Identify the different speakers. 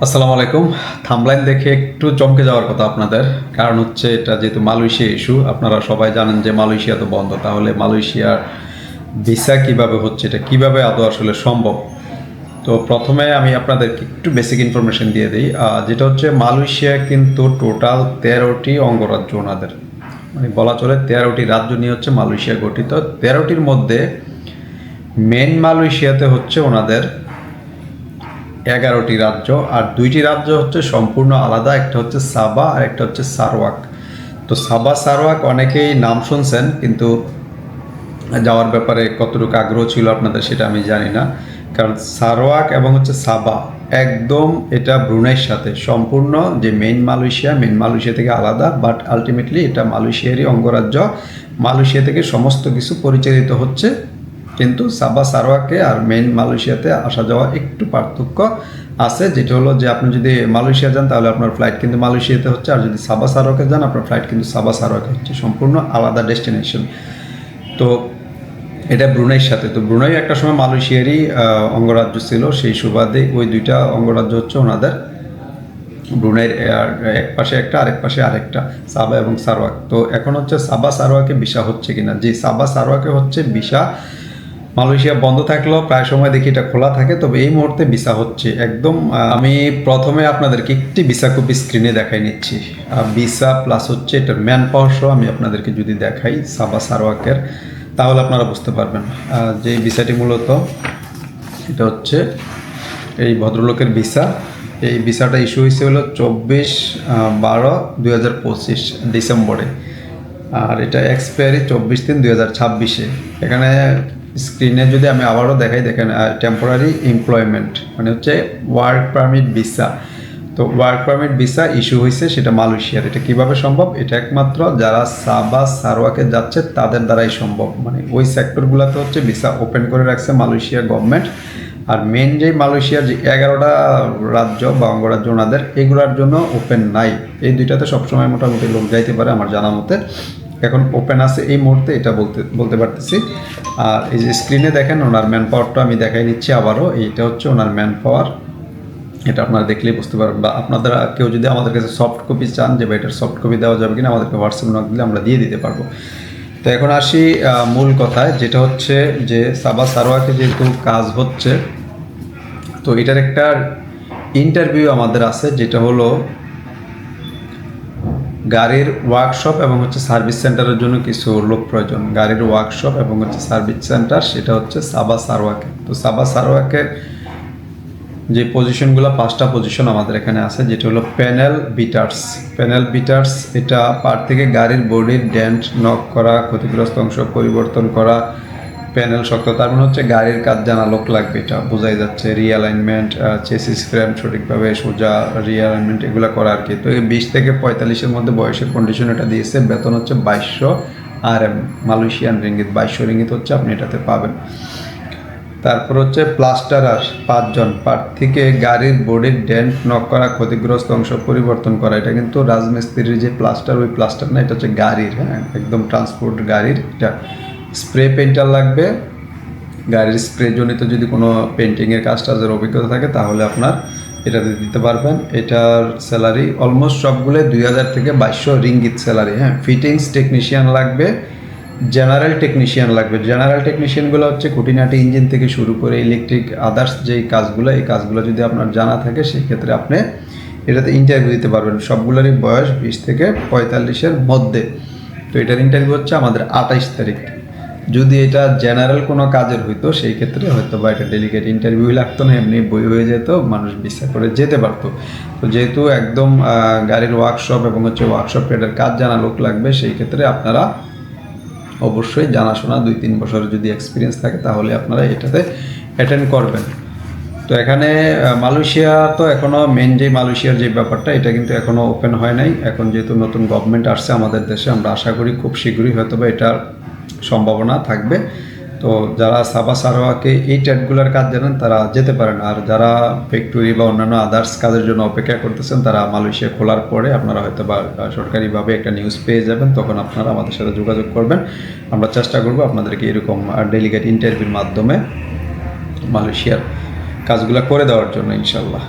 Speaker 1: আসসালামু আলাইকুম। থাম্বলাইন দেখে একটু চমকে যাওয়ার কথা আপনাদের, কারণ হচ্ছে এটা যেহেতু মালয়েশিয়া ইস্যু, আপনারা সবাই জানেন যে মালয়েশিয়া তো বন্ধ, তাহলে মালয়েশিয়ার ভিসা কিভাবে হচ্ছে, এটা কিভাবে আদৌ আসলে সম্ভব। তো প্রথমে আমি আপনাদেরকে একটু বেসিক ইনফরমেশন দিয়ে দিই, যেটা হচ্ছে মালয়েশিয়া কিন্তু টোটাল 13টি অঙ্গরাজ্য ওনাদের, মানে বলা চলে 13টি রাজ্য নিয়ে হচ্ছে মালয়েশিয়া গঠিত। 13টির মধ্যে মেন মালয়েশিয়াতে হচ্ছে ওনাদের 11টি রাজ্য, আর 2টি রাজ্য হচ্ছে সম্পূর্ণ আলাদা, একটা হচ্ছে সাবা আর একটা হচ্ছে সারওয়াক। তো সাবা সারওয়াক অনেকেই নাম শুনছেন, কিন্তু যাওয়ার ব্যাপারে কতটুকু আগ্রহ ছিল আপনাদের সেটা আমি জানি না। কারণ সারওয়াক এবং হচ্ছে সাবা একদম এটা ব্রুনাইয়ের সাথে সম্পূর্ণ, যে মেইন মালয়েশিয়া থেকে আলাদা, বাট আলটিমেটলি এটা মালয়েশিয়ারই অঙ্গরাজ্য। মালয়েশিয়া থেকে সমস্ত কিছু পরিচালিত হচ্ছে, কিন্তু সাবা সারওয়াকে আর মেইন মালয়েশিয়াতে আসা যাওয়া একটু পার্থক্য আছে, যেটা হলো যে আপনি যদি মালয়েশিয়া যান তাহলে আপনার ফ্লাইট কিন্তু মালয়েশিয়াতে হচ্ছে, আর যদি সাবা সারওয়াকে যান আপনার ফ্লাইট কিন্তু সাবা সারওয়াকে হচ্ছে, সম্পূর্ণ আলাদা ডেস্টিনেশন। তো এটা ব্রুনাইয়ের সাথে, তো ব্রুনাই একটা সময় মালয়েশিয়ারই অঙ্গরাজ্য ছিল, সেই সুবাদে ওই দুইটা অঙ্গরাজ্য হচ্ছে ওনাদের ব্রুনাইয়ের এক পাশে একটা, আরেক পাশে আরেকটা, সাবা এবং সারওয়াক। তো এখন হচ্ছে সাবা সারওয়াকে ভিসা হচ্ছে কিনা, যে সাবা সারওয়াকে হচ্ছে ভিসা। মালয়েশিয়া বন্ধ থাকলেও প্রায় সময় দেখি এটা খোলা থাকে, তবে এই মুহূর্তে ভিসা হচ্ছে একদম। আমি প্রথমে আপনাদেরকে একটি ভিসা কপি স্ক্রিনে দেখাই নিচ্ছি, ভিসা প্লাস হচ্ছে এটার ম্যান পাওয়ার সহ আমি আপনাদেরকে যদি দেখাই সাবা সারওয়াকের, তাহলে আপনারা বুঝতে পারবেন। যে ভিসাটি মূলত এটা হচ্ছে এই ভদ্রলোকের ভিসা। এই ভিসাটা ইস্যু হয়েছে হলো 24/12/2025 ডিসেম্বরে, আর এটা এক্সপায়ারি 24/3/2026। এখানে স্ক্রিনে যদি আমি আবারও দেখাই, দেখেন টেম্পোরারি এমপ্লয়মেন্ট মানে হচ্ছে ওয়ার্ক পারমিট ভিসা। তো ওয়ার্ক পারমিট ভিসা ইস্যু হয়েছে সেটা মালয়েশিয়ার। এটা কিভাবে সম্ভব? এটা একমাত্র যারা সাবা সারওয়াকে যাচ্ছে তাদের দ্বারাই সম্ভব, মানে ওই সেক্টরগুলোতে হচ্ছে ভিসা ওপেন করে রাখছে মালয়েশিয়া গভর্নমেন্ট। আর মেন যে মালয়েশিয়ার যে 11টা রাজ্য বা অঙ্গরাজ্য ওনাদের, এগুলোর জন্য ওপেন নাই। এই দুইটাতে সবসময় মোটামুটি লোক যাইতে পারে আমার জানা মতে, এখন ওপেন আছে এই মুহূর্তে, এটা বলতে পারতেছি। আর এই যে স্ক্রিনে দেখেন ওনার ম্যান পাওয়ারটা আমি দেখাই নিচ্ছি আবারও, এইটা হচ্ছে ওনার ম্যান পাওয়ার। এটা আপনারা দেখলেই বুঝতে পারবেন, বা আপনারা কেউ যদি আমাদের কাছে সফট কপি চান যে বা এটার সফট কপি দেওয়া যাবে কিনা, আমাদেরকে হোয়াটসঅ্যাপ নক দিলে আমরা দিয়ে দিতে পারবো। তো এখন আসি মূল কথায়, যেটা হচ্ছে যে সাবা সারওয়াকে যেহেতু কাজ হচ্ছে, তো এটার একটা ইন্টারভিউ আমাদের আছে, যেটা হলো গাড়ির ওয়ার্কশপ এবং হচ্ছে সার্ভিস সেন্টারের জন্য কিছু লোক প্রয়োজন। গাড়ির ওয়ার্কশপ এবং হচ্ছে সার্ভিস সেন্টার, সেটা হচ্ছে সাবা সারওয়াকে। তো সাবা সারওয়াকের যে পজিশনগুলো, 5টা পজিশন আমাদের এখানে আছে, যেটা হলো প্যানেল বিটার্স। এটা পার থেকে গাড়ির বডির ডেন্ট নক করা, ক্ষতিগ্রস্ত অংশ পরিবর্তন করা, প্যানেল শক্ত, তার মানে হচ্ছে গাড়ির কাজ জানা লোক লাগবে, এটা বোঝাই যাচ্ছে। রিঅ্যালাইনমেন্ট, চেসিস ফ্রেম সঠিকভাবে সোজা রিঅ্যালাইনমেন্ট এগুলো করা আর কি। তো এই 20 থেকে 45-এর মধ্যে বয়সের কন্ডিশন এটা দিয়েছে। বেতন হচ্ছে 2200 RM মালয়েশিয়ান রিঙ্গিত, 2200 রিঙ্গিত হচ্ছে আপনি এটাতে পাবেন। তারপর হচ্ছে প্লাস্টারার 5 জন, পার থেকে গাড়ির বডির ডেন্ট নক করা, ক্ষতিগ্রস্ত অংশ পরিবর্তন করা। এটা কিন্তু রাজমিস্ত্রির যে প্লাস্টার, ওই প্লাস্টার না, এটা হচ্ছে গাড়ির, হ্যাঁ একদম ট্রান্সপোর্ট গাড়ির। এটা স্প্রে পেইন্টার লাগবে, গাড়ির স্প্রে জনিত যদি কোনো পেন্টিংয়ের কাজটাজের অভিজ্ঞতা থাকে তাহলে আপনার এটাতে দিতে পারবেন। এটার স্যালারি অলমোস্ট সবগুলো 2000 থেকে 2200 রিঙ্গিত স্যালারি। হ্যাঁ, ফিটিংস টেকনিশিয়ান লাগবে, জেনারেল টেকনিশিয়ানগুলো হচ্ছে খুঁটিনাটি ইঞ্জিন থেকে শুরু করে ইলেকট্রিক আদার্স যেই কাজগুলো, এই কাজগুলো যদি আপনার জানা থাকে সেই ক্ষেত্রে আপনি এটাতে ইন্টারভিউ দিতে পারবেন। সবগুলোরই বয়স 20 থেকে 45-এর মধ্যে। তো এটার ইন্টারভিউ হচ্ছে আমাদের 28 তারিখ। যদি এটা জেনারেল কোনো কাজের হইতো সেই ক্ষেত্রে হয়তো বা এটা ডেলিগেট ইন্টারভিউ লাগতো না, এমনি বই হয়ে যেত, মানুষ বিশ্বাস করে যেতে পারতো। তো যেহেতু একদম গাড়ির ওয়ার্কশপ এবং হচ্ছে ওয়ার্কশপ ট্রেডের কাজ জানা লোক লাগবে, সেই ক্ষেত্রে আপনারা অবশ্যই জানাশোনা 2-3 বছরের যদি এক্সপিরিয়েন্স থাকে তাহলে আপনারা এটাতে অ্যাটেন্ড করবেন। তো এখানে মালয়েশিয়া তো এখনও মেন যে মালয়েশিয়ার যে ব্যাপারটা, এটা কিন্তু এখনও ওপেন হয় নাই। এখন যেহেতু নতুন গভর্নমেন্ট আসছে আমাদের দেশে, আমরা আশা করি খুব শীঘ্রই হয়তো বা এটার সম্ভাবনা থাকবে। তো যারা সাবা সারওয়াকে এই ট্রেডগুলোর কাজ জানেন তারা যেতে পারেন, আর যারা ফ্যাক্টরি বা অন্যান্য আদার্স কাজের জন্য অপেক্ষা করতেছেন তারা মালয়েশিয়া খোলার পরে আপনারা হয়তো বা সরকারিভাবে একটা নিউজ পেয়ে যাবেন, তখন আপনারা আমাদের সাথে যোগাযোগ করবেন। আমরা চেষ্টা করব আপনাদেরকে এরকম ডেলিগেট ইন্টারভিউর মাধ্যমে মালয়েশিয়ার কাজগুলো করে দেওয়ার জন্য, ইনশাল্লাহ।